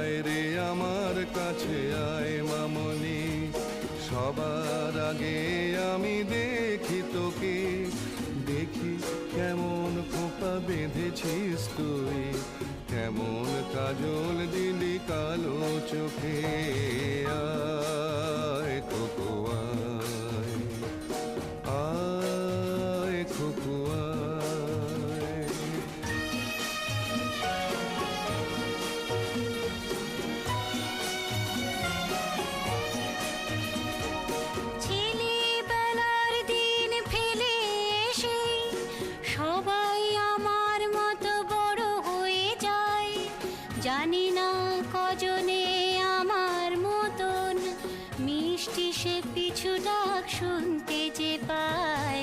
আয় রে আমার কাছে আয় মামনি, সবার আগে আমি দেখি তোকে, দেখি কেমন খোপা বেঁধেছিস তুই, কেমন কাজল দিলি কালো চোখে। আয় খোকো আয়, আয় খোকো আয়। ছেলেবেলার দিন ফেলে এসে সবাই আমার মতো বড় হয়ে যায়, জানি না কজনে আমার মতন মিষ্টি সে পিছু ডাক শুনতে যে পায়।